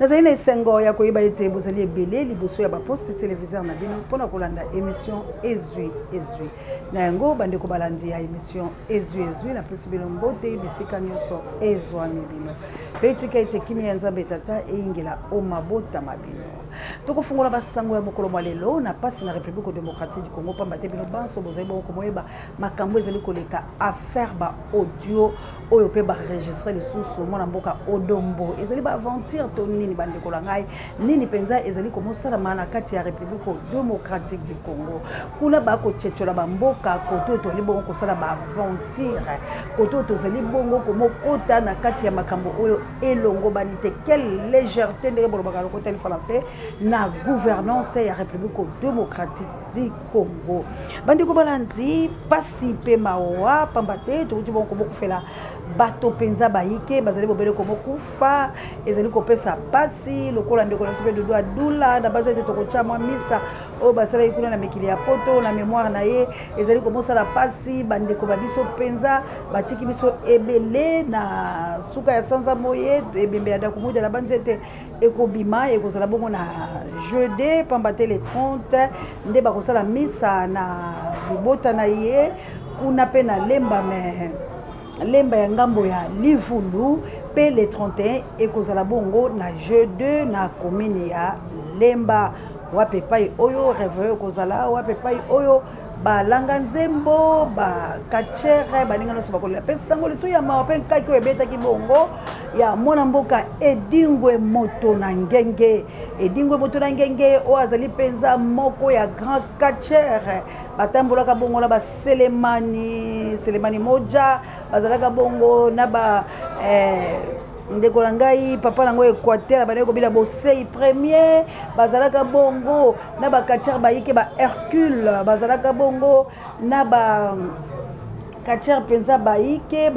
nazali na esengo ya koyeba ete bozali ebele liboso ya baposte téléviseur na bino mpona kolanda émission ezwi na yango bandeko balandi ya émission ezwi napesi bino mbote bisika nyonso ezwami bino mpe etika ete kimia ya nzambe tata eyingela omabotama bino tokofungola basango ya mokolo mwa lelo na pasi na république démocratique du congo pamba te bino banso bozali bongo komoyeba makambo ezali koleka affaire audio oyo mpe baregistre lisusu mwana mboka odombo ezali baaventure to nini bandeko na ngai nini mpenza ezali komosalama na kati ya république démocratique du congo kuna bakotchetchola bamboka koto tozali bongo kosala baaventure koto tozali bongo komokota na kati ya makambo oyo elongo bani te quelle légèreté ndenge bolobaka lokotali français na gouvernance ya république démocratique du congo bandeko balandi pasi mpe mawa pamba te tokuti bongo komokufela bato penza baike bazali bobele komokufa ezali kopesa pasi lokola ndeko na sope dodo adula na baza ete tokotia mwa misa oyo basala ikuna na mikili ya poto na mémoire na ye ezali komosala pasi bandeko babiso penza batiki biso ebele na suka ya sanza moye ebembe ya ndako moja na banzete ekobima ekozala bongo na jeudi pamba te le 30 nde bakosala misa na libota na ye kuna pe na lemba ya ngambo ya livulu pe le 31 ekozala bongo na jeu 2 na commune ya lemba wape pai oyo réveil ekozala wape pai oyo balanga nzembo bakachere balinga nyonso bakolela mpe sango liso ya mawa mpe nkaki oyo ebetaki bongo ya mwana mboka edingwe moto na ngenge oyo azali mpenza moko ya grand kachere batambolaka bongo na baselemani moja bazalaka bongo na ba ndeko na ngai papa nango Équateur bandeko kobila bosei premier bazalaka bongo na bakachere bayike ba Hercule bazalaka bongo na ba kachere penza baike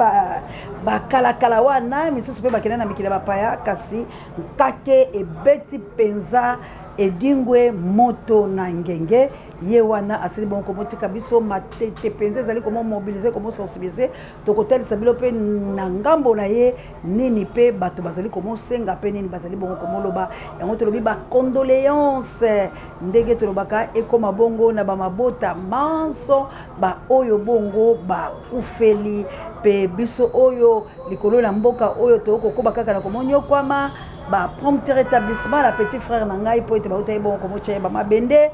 bakalakala wana misusu mpe bakenda na mikili ya bapaya kasi nkake ebeti penza edingwe moto na ngenge ye wana asili bongo komotika biso matete penza ezali komo mobiliser komo sensibiliser tokotalisa bilo mpe na ngambo na ye nini mpe bato bazali komosenga mpe nini bazali bongo komoloba yango tolobi bacondoléance ndenge tolobaka ekoma bongo na bamabota manso baoyo bongo bakufeli mpe biso oyo likolo na mboka oyo tokokoba kaka na komonyokwama prompt rétablissement la petit frère na ngai po ete bauta ye bongo komotia ye bamabende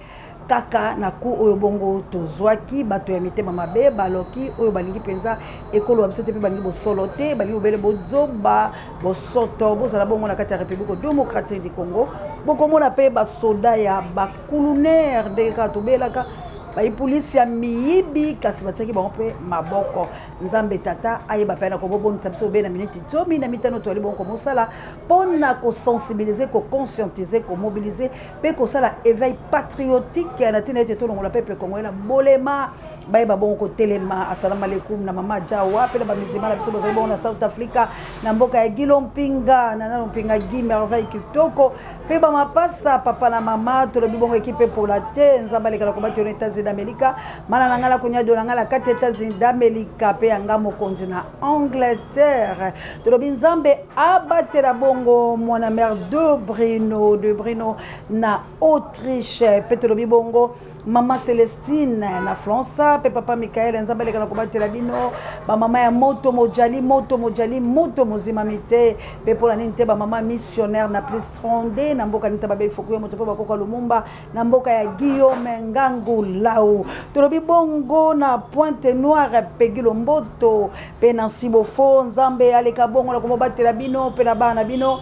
kaka na ku oyo bongo tozwaki bato ya mitema mabe baloki oyo balingi penza ekolo biso te mpe balingi bosolo te balingi bobele bozoba bosoto bozala bongo na kati ya république démocratique du congo bokomona mpe basoda ya bakulunere ndenge kaka tobelaka baipolisi ya miyibi kasi batiaki bango mpe maboko nzambe tata ayeba mpe na kobobonisa biso obe na miniti 15 toali bongo komosala mpona kosensibilize kokonscientize komobilize mpe kosala éveil patriotique na ntina ete tolongola peuple congolais na bolema bayeba bongo kotelema assalamu alaikum na mama jawa mpe na bamizima na biso bazali bongo na south africa na mboka ya gilo mpinga na nano mpinga gi merveille kitoko mpe bamapasa papa na mama tolobi bongo ekipe pola te nzambe alekala kobati yo na états-unis d'Amérique mana na ngala kunyado na ngala kati états-unis d'Amérique mpe yanga mokonzi na Angleterre tolobi nzambe abatela bongo mwana mère de Brino na Autriche mpe tolobi bongo mama Celestine na France pe papa Michael nzambe lekana kobatela bino ba mama ya moto mozima mite pe pour la ninte ba mama missionnaire na plus 32 na mboka nita babe fokuye moto pe bakoka Lumumba na mboka ya Guillaume Ngangu lao tolobi bongo na Pointe Noire pe Gilomboto pe Nancy Bofo nzambe aleka bongo na kobatela bino pe na bana bino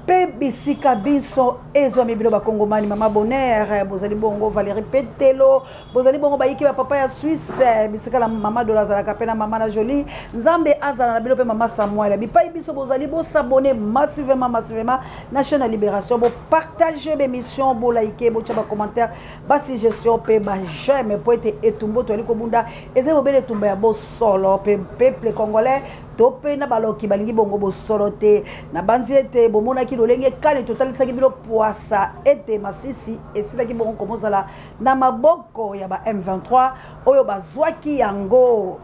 pe bisika biso ezwami bilo bakongomani mama bonheur bozali bongo Valérie Petelo bozali bongo bayiki ba papa ya Suisse bisika la mama dola zalaka pe na mama na Jolie nzambe azala na bilo pe mama Samuel bipai biso bozali bo s'abonner massivement na chaîne ya Libération bo partager l'émission bo liker bo tcha ba commentaire ba suggestion pe ba j'aime po ete etumbo to ali kobunda ezebo bele tumba ya bo solo pe peuple congolais tope na baloki balingi bongo bosolo te na banzi ete bomonaki lolenge kale totalisaki bilo poasa ete masisi esilaki bongo komozala na maboko ya ba M23 oyo bazwaki yango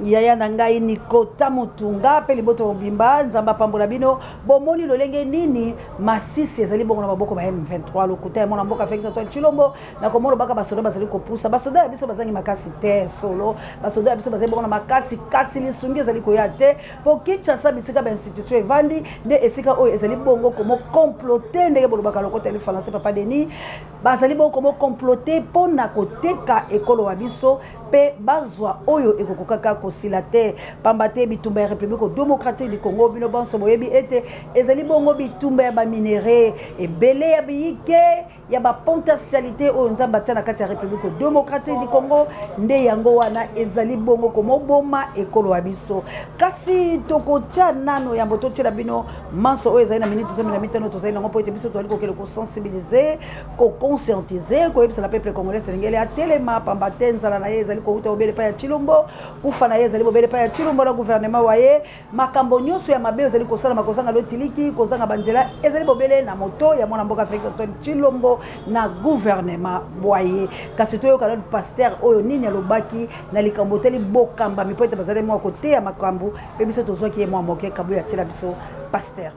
yaya na ngai Nikota Mutunga pe liboto bimba nzamba pambola bino bomoni lolenge nini masisi ezali bongo na maboko ba M23 lokuta mona mboka Félix Antoine Tshilombo na komolo baka basoda bazali kopusa basoda ya biso bazangi makasi te solo basoda ya biso bazali bongo na makasi kasi lisungi ezali koya te po Kinshasa bisika ba institution evandi nde esika oyo ezali bongo komo comploter ndenge bolobaka lokota li français papa Denis bazali bongo komo comploter pona koteka ekolo wa biso pe bazwa oyo ekokokaka kosila te pamba te bitumba ya République démocratique du Congo bino banso boyebi ete ezali bongo bitumba ya ba minéraux ebele ya biyike ya ba potentialité oyo nzamba tia na kati ya République démocratique du Congo nde yango wana ezali bongo komo boma ekolo wa biso kasi tokotia nano ya mboto tia bino manso oyo ezali na minute 15 tozali nango po ete biso tozali kokele ko sensibiliser ko conscientiser ko yebisa la peuple congolais selengele atelema pamba te nzala na ye ezali ko uta obele pa ya Tshilombo kufa na ye ezali obele pa ya Tshilombo na gouvernement waye makambo nyonso ya mabe ezali kosala makozanga lotiliki kozanga banjela ezali bobele na moto ya mwana mboka Félix Antoine Tshilombo na gouvernement boye kasi toyo kana pasteur oyo nini alobaki na likambo teli bokamba mipoete bazali mwa kote ya makambo pe biso tozwaki ye mwa moke kabu ya tela biso pasteur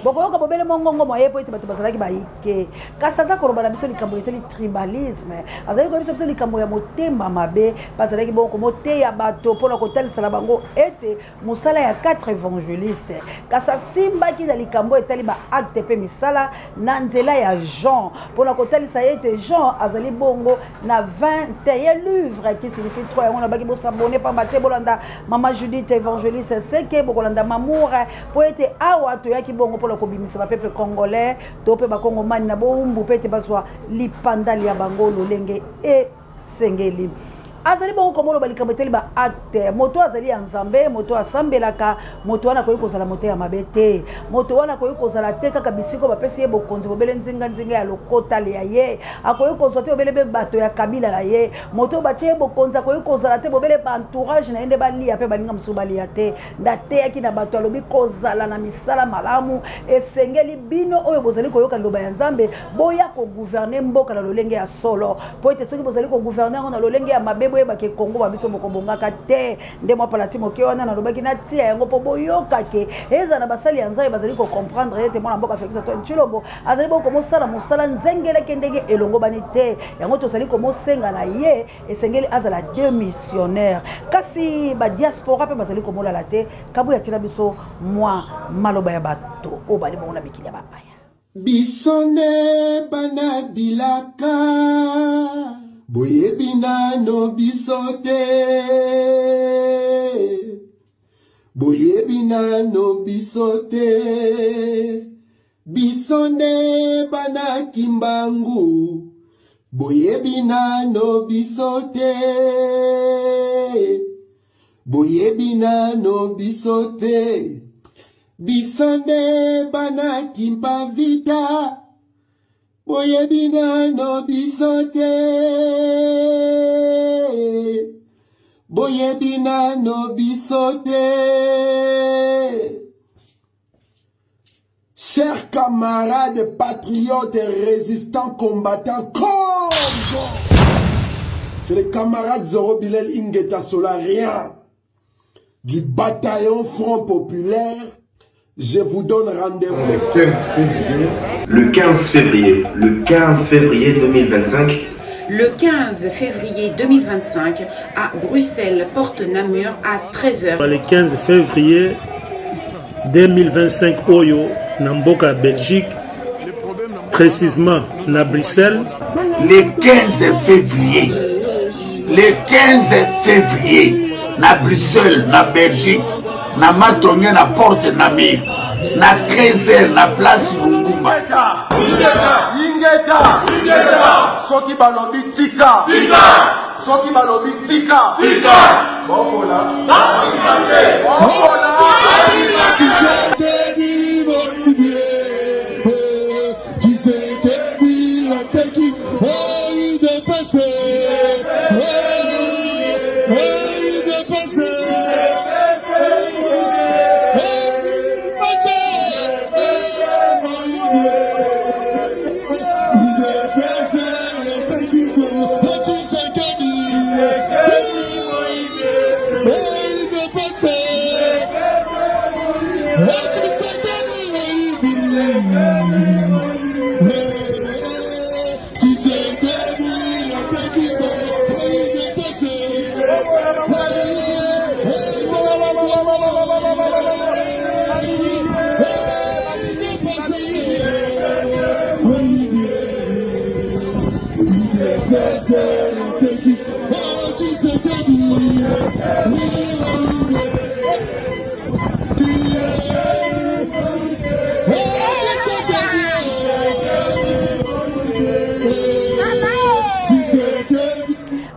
bokoyoka bobele mongongo moye po ete bato bazalaki baike kasi aza koloba na biso likambo etali tribalisme azali koyebisa biso likambo ya motema mabe bazalaki bongo moteya bato mpona kotalisala bango ete mosala ya 4 évangéliste kasi asimbaki na likambo etali baacte mpe misala na nzela ya Jean mpona kotalisa ete Jean azali bongo na 21 livre qui signifie 3 yango nabaki bosabone pamba te bolanda mama Judith évangéliste seke bokolanda mamour po ete awa toyaki bongo mpona kobimisa ba peuple congolais to pe ba kongomani na bombu pete bazwa lipandali ya bango lolenge e sengeli azali bongo komolo balikambo eteli ba acte moto azali ya nzambe moto asambelaka moto wana koyi kozala moto ya mabe te moto wana koyi kozala te kaka bisiko bapesi ye bokonzi bobele nzinga ya lokota le ya ye akoyi kozwa te bobele be bato ya kabila la ye moto batie ye bokonzi akoyi kozala te bobele ba entourage na yende balia pe balinga mosusu balia te ndateyaki na bato alobi kozala na misala malamu esengeli bino oyo bozali koyoka liloba ya nzambe boya kogouverner mboka na lolenge ya solo po ete soki bozali kogouverner na lolenge ya mabe boyeba ke Kongo babiso mokobongaka te nde mwa palati moke wana nalobaki natia yango po boyoka ke eza na basali ya nzambe bazali ko comprendre ete mwana mboka Félix Antoine Tshilombo azali bongo mosala mosala nzengeleke ndenge elongo bani te yango tozali komosenga na ye esengeli azala démissionnaire kasi ba diaspora pe bazali komolala te kabu ya tina biso mwa maloba ya bato o bali bongo na mikili ya bapaya bisone bana bilaka boyebi nano biso te boyebi nano biso te biso nde bana kimbangu boyebi nano biso te boyebi nano biso te biso nde bana kimpavita boyebi nano biso te boyebi nano biso te. Chers camarades patriotes et résistants combattants Congo, c'est le camarade Zoro Bilel Ingeta Solarien du bataillon Front Populaire. Je vous donne rendez-vous le 15 février le 15 février 2025. Le 15 février 2025 à Bruxelles, porte Namur à 13h. Le 15 février 2025 Oyo, Namboka, Belgique, précisément à Bruxelles. Le 15 février, à Bruxelles, à Belgique, na Matonge, na porte Namur, na 13h, na place Lungumba. Soki balobi tika soki balobi tika bokola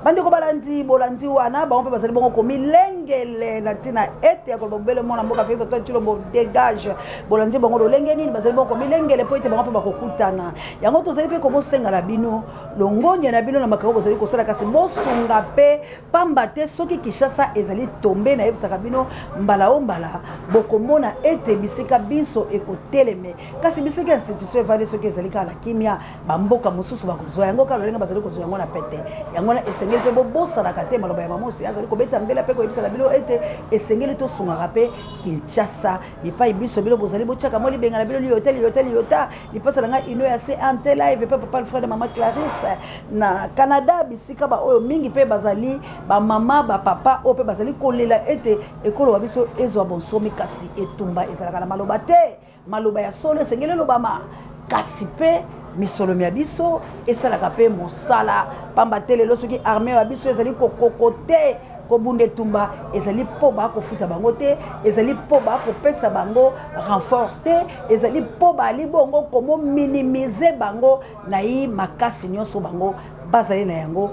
bandeko balandi bolandi wana bango mpe bazali bongo komilengele na ntina ete ya koloba bobele mwana mboka feza to ntilombo dégage bolandi bango lolenge nini bazali bongo komilengele mpo ete bango mpe bakokutana yango tozali mpe komosenga na bino longonya na bino na makambo bozali kosala kasi bosunga mpe pamba te soki Kinshasa ezali tombe nayebisaka bino mbala o mbala bokomona ete bisika biso ekoteleme kasi bisika ya institution evandi soki ezali kaka na kimia bamboka mosusu bakozwa yango kaka lolenge bazali kozwa yango na pete yango na esengeli mpe bobosanaka te maloba ya mamosi azali kobeta mbela mpe koyebisaka bino ete esengeli tosungaka mpe Kinshasa bipai biso bino bozali botiaka mwa libenga na bino liyota lipasa na ngai ino ya se ante live mpe papa le frère de mama Clarisse na Canada bisika ba oyo mingi mpe bazali bamama bapapa oyo mpe bazali kolela ete ekolo wa biso ezwa bonsomi kasi etumba ezalaka na maloba te maloba ya solo esengeli elobama kasi mpe misolomi ya biso esalaka mpe mosala pamba te lelo soki arme ya biso ezali kokoko te kobunda etumba ezali mpo bakofuta bango te ezali mpo bakopesa bango renfort te ezali mpo bali bongo komominimize bango na ye makasi nyonso bango bazali na yango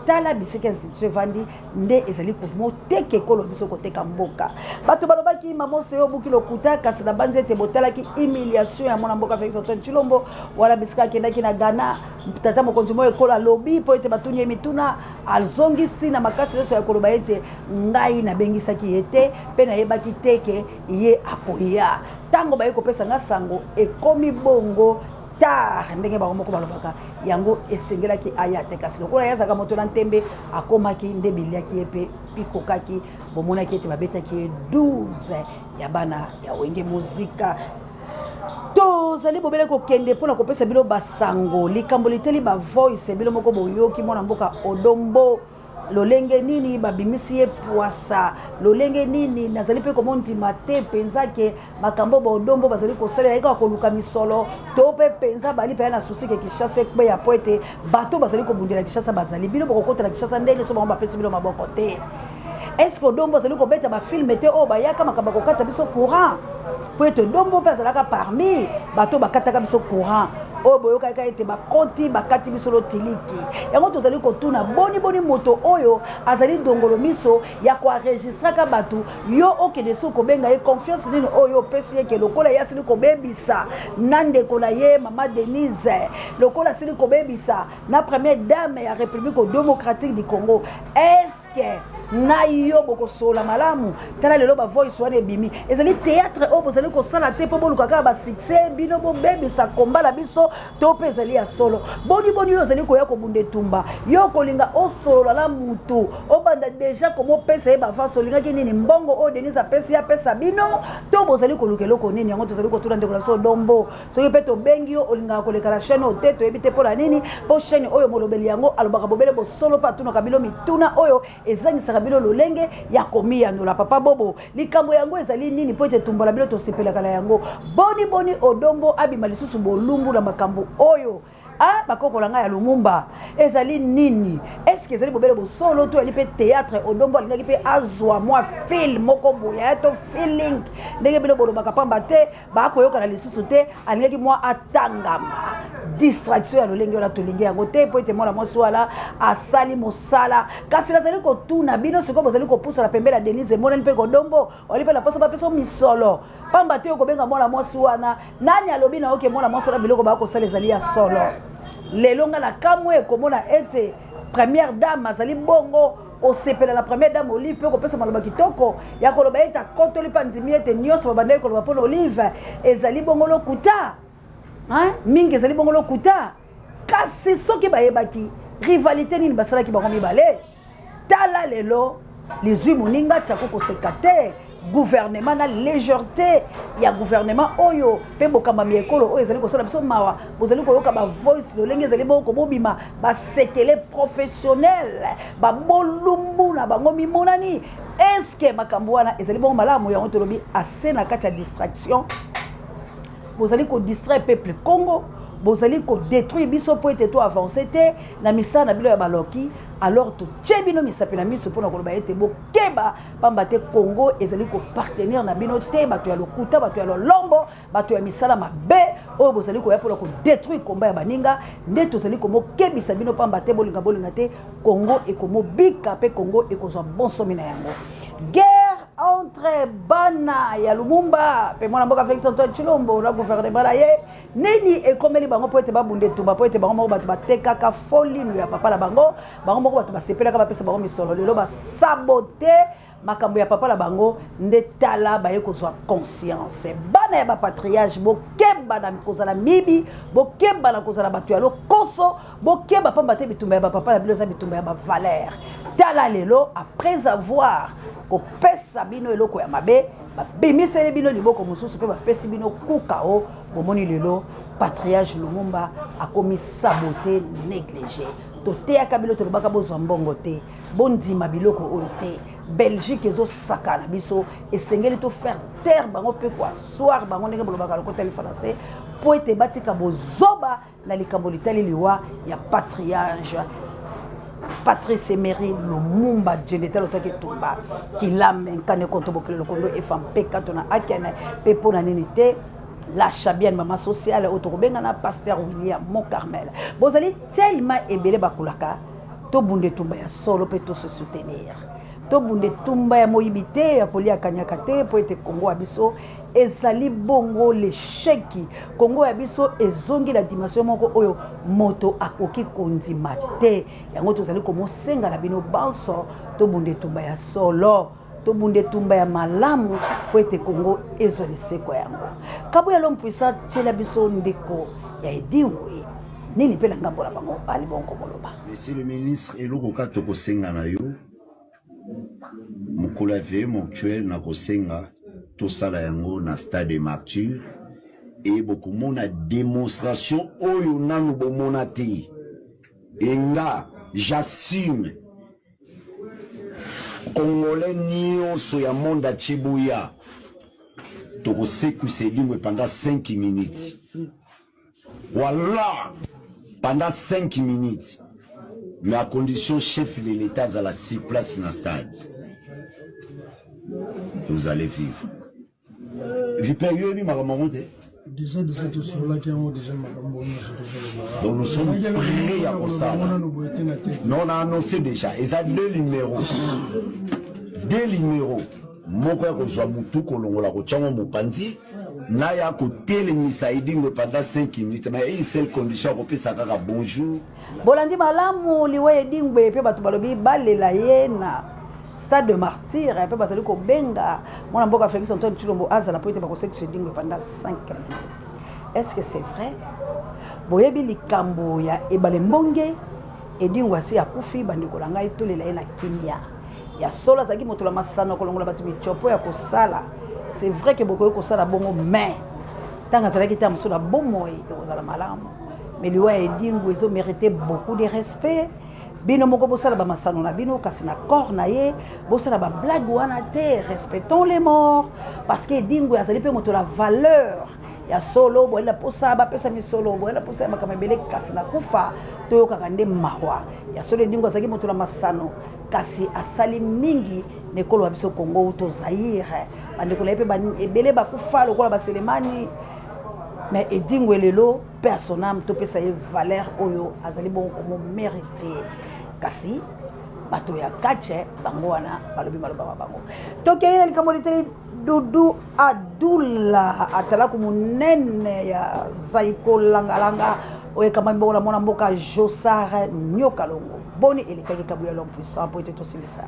tala bisika institution evandi nde ezali komoteka ekolo biso koteka mboka bato balobaki mamose oyo buki lokuta kasi na banzi ete botalaki humiliation ya mwana mboka Félix Antoine Tshilombo wala bisika akendaki na Ghana tata mokonzi mo ekolo alobi mpo ete batuni ye mituna azongisi na makasi nyonso ya koloba ete ngai nabengisaki ye te mpe nayebaki teke ye akoya ntango baye kopesa nga sango ekomi bongo tar ndenge bango moko balobaka yango esengelaki aya te kasi lokola yazaka moto na ntembe akomaki nde biliaki ye mpe pikokaki bomonaki ete babetaki ye 12 ya bana ya wenge muzika tozali bobele kokende mpona kopesa bino basango likambo liteli bavoice bino moko boyoki mwana mboka Odombo lolenge nini babimisi ye poasa lolenge nini nazali mpe komondima te mpenza ke makambo Odombo bazali kosalela yeka koluka misolo to mpe mpenza bali mpe ya na susi ke Kinshasa ekpe ya po ete bato bazali kobundela Kinshasa bazali bino bokokotela Kinshasa ndenge so bango bapesi bino maboko te est-ce que Odombo azali kobeta bafilme te oyo bayaka makambo kokata biso courant po ete Odombo mpe azalaka parmi bato bakataka biso courant oyo boyokaka ete bakati biso lotiliki yango tozali kotuna boni moto oyo azali dongolo miso ya koenregistraka bato yo okende so kobenga ye confiance nini oyo opesi yeke lokola ye asili kobebisa na ndeko na ye mama Denise lokola asili kobebisa na première dame ya République démocratique du Congo est-ce que na yo boko sola malamu tala lelo ba voice wana ebimi ezali théâtre o bozali ko sala te po boluka ka ba succès bino bo baby sa combat la biso to pe ezali ya solo boni yo ezali ko ya ko bunde tumba yo kolinga o solo la mutu o banda déjà komo pesa ba fa solinga ki nini mbongo o Denis apesi ya pesa bino to bozali ko lukelo ko nini yango tozali ko tula ndeko la so dombo so yo pe to bengi yo olinga ko leka la chaîne o te to ebite po la nini po chaîne oyo molobeli yango alobaka bobele bo solo pa tuna kabilo mituna oyo ezangisaka bino lolenge ya komiyandola papa bobo likambo yango ezali nini po ete tumbola bino tosepelaka na yango boni odombo abima lisusu bolumbu na makambo oyo bakokola ngai ya Lumumba ezali nini est-ce que ezali bobele bosolo to ali pe théâtre odombo alingaki pe azwa mwa film moko boya to feeling ndenge bino bolobaka pamba te bakoyoka na lisusu te alingaki mwa atangama distraction ya lolenge ola tolingi yango te po ete mwana mwasi wala asali mosala kasi nazali kotuna bino sikoyo bozali kopusa na pembeni ya Denise emonani mpe kodombo oli mpe na posa bapesa misolo pamba te okobenga mwana mwasi wana nani alobi na oke mwana mwasi wana biloko bakosala ezali ya solo lelo nga na kamwe ekomona ete première dame azali bongo osepela la première dame Olive pe kopesa maloba kitoko ya koloba ete akotoli mpa ndimi ete nyonso babandaki koloba mpona Olive ezali bongo lokuta mingi ezali bongo lokuta kasi soki bayebaki rivalité nini basalaki bango mibale tala lelo lizwi moninga tiako koseka te gouvernement na légèreté ya gouvernement oyo pe bokamba miekolo oyo ezali kosala biso mawa bozali koyoka ba voice lolenge ezali boko bobima basekele professionnel babolumbu na bango mimonani est-ce que makambo wana ezali bongo malamu yango tolobi ase na kati ya distraction bozali ko distraire peuple Congo bozali ko détruire biso po ete to avancer te na misala na bilo ya baloki alors to tchebino misapi na miso pona koloba ete bokeba pamba te Congo ezali ko partenaire na bino te bato ya lokuta bato ya lolombo bato ya misala mabe oyo bozali ko ya pona ko détruire komba ya baninga nde tozali ko mokebisa bino pamba te bolinga te Congo ekomobika pe Congo ekozwa bonsomi na yango guerre entre bana ya Lumumba pe mwana mboka Félix Antoine Tshilombo na gouvernement na ye nini ekomeli bango po ete babunde tumba po ete bango moko bato batekaka folino ya papa na bango moko bato basepelaka bapesa bango misolo lelo basabote makambo ya papa na bango nde tala baye kozwa conscience bana ya bapatriage bokeba na kozala mibi bokeba na kozala bato ya lokoso bokeba pamba te bitumba ya bapapa na bino eza bitumba ya bavaleur tala lelo après avoir kopesa bino eloko ya mabe babimiseli bino liboko mosusu mpe bapesi bino kukao bomoni lelo patriage Lumumba akomi sabote négligé toteyaka bino tolobaka bozwa mbongo te bondima biloko oyo te Belgique ezosaka na biso esengeli to faire taire bango mpe koassoir bango ndenge bolobaka lokota li français po ete batika bozoba na likambo litali liwa ya patriage Patrice Emery Lumumba Djeneta lotaki tumba kilame nkane konto bokele lokondo efampe katona akene pepo na nini te la chabienne mama sociale otokobenga na pasteur William Montcarmel bozali tellement ebele bakulaka to bunde tumba ya solo pe to se soutenir to bunde tumba ya moyibite ya polia kanyaka te po ete Congo abiso ezali bongo l'échec Congo abiso ezongi la dimension moko oyo moto akoki kondima te yango tozali komosenga na bino banso to bunde tumba ya solo to bunde tumba ya malamu po ete Congo ezwa liseko yango kabo ya l'homme puissant tshela biso ndeko ya edingwe nini pe la ngambo la bango ali bonko moloba. Monsieur le ministre eloko ka tokosenga na yo mokolo ve actuel na kosenga tosala yango na stade de martyr et bokomona démonstration oyo nanu bomona te enga j'assume Congolais nyonso ya monde a Chibuya tokosekwisa edimwe pendant 5 minutes voilà pendant 5 minutes mais à condition chef de l'état à la 6 places dans le stade vous allez vivre déjà tout sur là qui ont déjà donc nous sommes prêts à ça. Non, on a annoncé déjà ils ont 2 numéros moko ya kozwa mutu kolongola kochango mopanzi na ya kotelemisa idingo pendant 5 minutes mais une seule condition kopesa kaka bonjour bolandi malamu liwe edingwe pe bato balobi balela ye na stade de martyr un peu bazali ko benga mwana mboka Félix Antoine Tshilombo azala po ete bakoseki dingo pendant 5 minutes. Est-ce que c'est vrai? Boyebi likambo ya ebale mbonge edingo asi akufi bandeko la ngai tolela ye na kimia ya sola zaki moto la masano kolongola batu michopo ya kosala. C'est vrai que beaucoup kosala bongo mais tanga zalaki ta musula bomoy ekozala malamu mais liwa edingo ezo mérité beaucoup de respect. Bino moko bosala ba masano na bino kasi na corps na ye bosala ba blague wana te, respectons les morts parce que dingo azali pe moto la valeur ya solo boela posa ba pesa mi solo boela posa makama bele kasi na kufa to kaka nde mahwa ya solo dingo azali moto la masano kasi asali mingi nekolo wa biso Congo to Zaire bandeko la pe ba ebele ba kufa lokola ba Selemani mais edingo lelo personnam to pesa ye valeur oyo azali bon comme mérité kasi bato ya kache bango wana balobi maloba bango tokeyela likamolite Dudu Adula atala kumunene ya Zaiko Langalanga oye kama mbongo la mwana mboka Josare Nyokalongo boni elikaki kabuya l'homme puissant pour être aussi ça.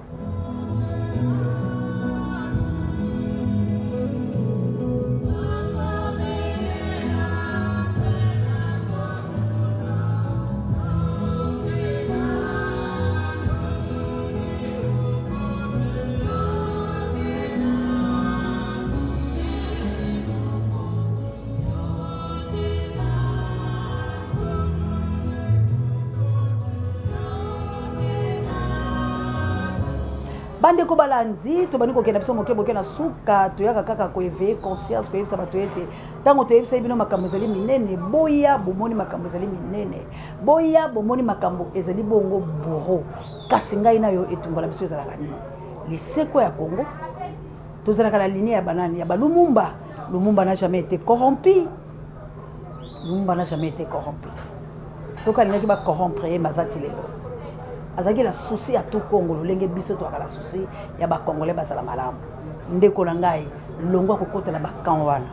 Bande ko balandi to bani ko kena biso moke boke na suka to yaka kaka ko éveiller conscience ko yebisa bato ete tango to yebisa bino makambo ezali minene boya bomoni makambo ezali minene boya bomoni makambo ezali bongo boro kasi ngai nayo etumbola biso ezala kanini liseko ya Congo to zala kala ligne ya banani ya balumumba Lumumba n'a jamais été corrompu. Lumumba n'a jamais été corrompu. Ce qu'on a dit va corrompre mazati lelo. Azaki la souci à tout Congo, lenge biso to akala souci ya ba congolais ba sala malamu. Ndeko na ngai longwa kokota na ba kanwana.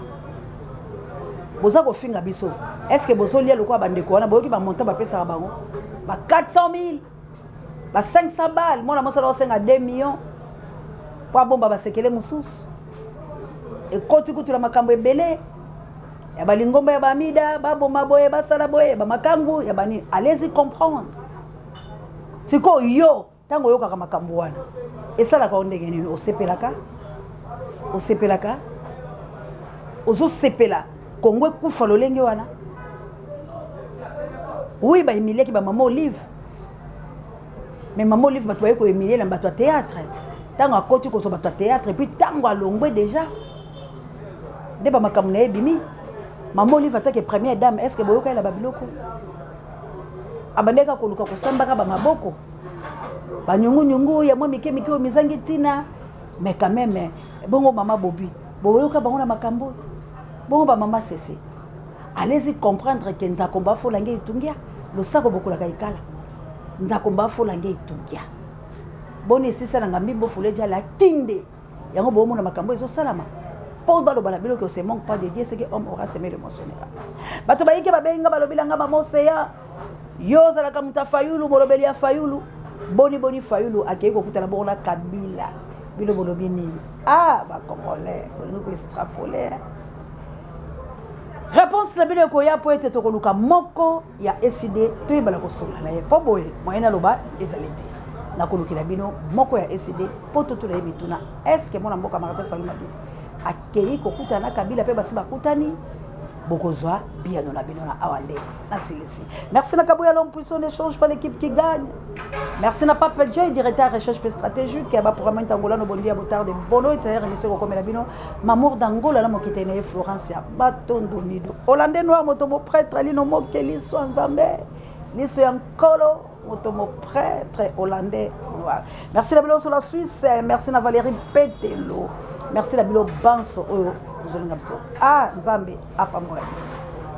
Boza ko finga biso. Est-ce que bozo lia lokwa bandeko wana boyoki ba monta ba pesa bango? Ba 400,000, ba 500 balles, mona mosala osenga 2 millions. Pour bomba ba sekele mususu. Et koti kutu la makambo ebele. Ya ba lingomba ya ba mida, ba bomba boye, ba sala boye, ba makangu ya bani. Allez-y comprendre. Siko yo tango yoka kama makambo wana. Esala ka ondenge nini osepelaka? Osepelaka? Ozo sepela. Kongwe kufa lolenge wana. Oui ba Emilie ki ba maman Olive. Mais maman Olive ba toye ko Emilie na bato théâtre. Tango akoti ko so bato théâtre et puis tango alongwe déjà. De ba makambo na ebimi. Maman Olive atake première dame, est-ce que boyoka ela babiloko? Abandeka koluka kusambaka ba maboko. Ba nyungu ya mwa mike o mizangi tina. Mais quand même bongo mama Bobi. Boyoka bango na makambo. Bongo ba mama Ceci. Allez-y comprendre que nzakomba fo lange itungia. Lo sako bokola kaikala. Nzakomba fo lange itungia. Boni sisa na ngambi bofuleja la kinde. Yango bomo na makambo ezo salama. Paul balo balabilo que se manque pas de Dieu, c'est que homme aura semé le monsonnera. Bato bayike babenga balobilanga mamoseya. Yo zalaka muta fayulu bolobeli ya fayulu. Boni fayulu akeko kutala bona Kabila. Bilo bolobi nini? Ah ba congolais, on ko extrapoler. Réponse la bilo ko ya po ete to koluka moko ya SID to yebala ko sola na ye. Po boye moyena loba ezalete. Na kolukila bino moko ya SID po to la yebituna. Est-ce que mona mboka marate fayulu mabi? Akei kokuta na Kabila pe basi bakutani bokozwa biano na bino na awande na silisi. Merci na Kabuya l'homme puissant d'échange par l'équipe qui gagne. Merci na Papa Joy directeur recherche stratégique ya ba programme Angola no bondia botard de bolo et taire monsieur ko la bino mamour d'Angola la mokite na Florence ya batondo mido. Hollandais noir motomo prêtre lino mokeli so nzambe. Liso ya nkolo motomo prêtre hollandais noir. Merci la bino sur la Suisse, merci na Valérie Petelo. Merci la bilo banso oyo ozolinga biso. Ah Nzambe apambola bino.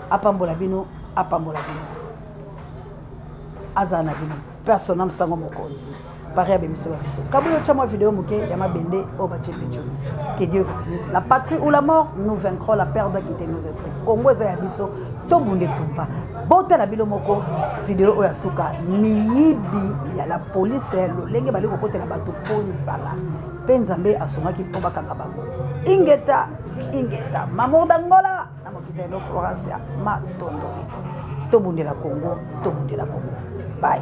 Apambola bino, apambola bino. Azana bino. Personnam sango mokonzi. pareil à Bémiso Babiso. Kabouyo Chamo vidéo mouké, Yama Bende, Oba Tchepichou. Que Dieu vous bénisse. La patrie ou la mort, nous vaincrons la peur de quitter nos esprits. Congo Zayabiso, Tobunde Tumba. Bota la bilomoko, vidéo Oyasuka, Miyibi, ya la police, le lenge bali kokote la bato Ponsala. Penzambe asomaki Pomba Kangabango. Ingeta, Mamour Dangola, Namokita no Florencia, Ma Tondori. Tobunde la Congo, Tobunde la Congo. Bye.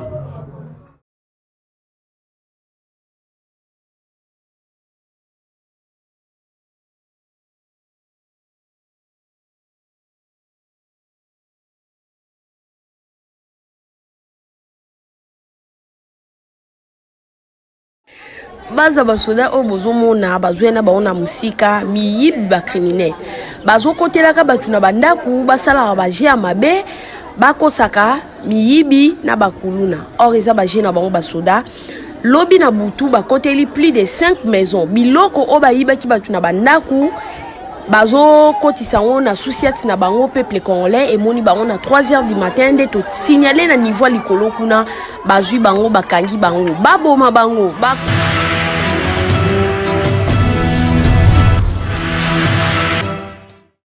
Baza basoda o bozomona bazwena baona musika miyibi ba criminel bazo kotelaka batu na bandaku basala ba jia mabe bakosaka miyibi na bakuluna or eza ba jina bango basoda lobi na butu bakoteli plus de 5 maisons biloko o bayiba ki batu na bandaku bazo kotisango na souciati na bango peuple congolais et moni bango na 3h du matin de to signaler na niveau likolo kuna bazui bango bakangi bango baboma bango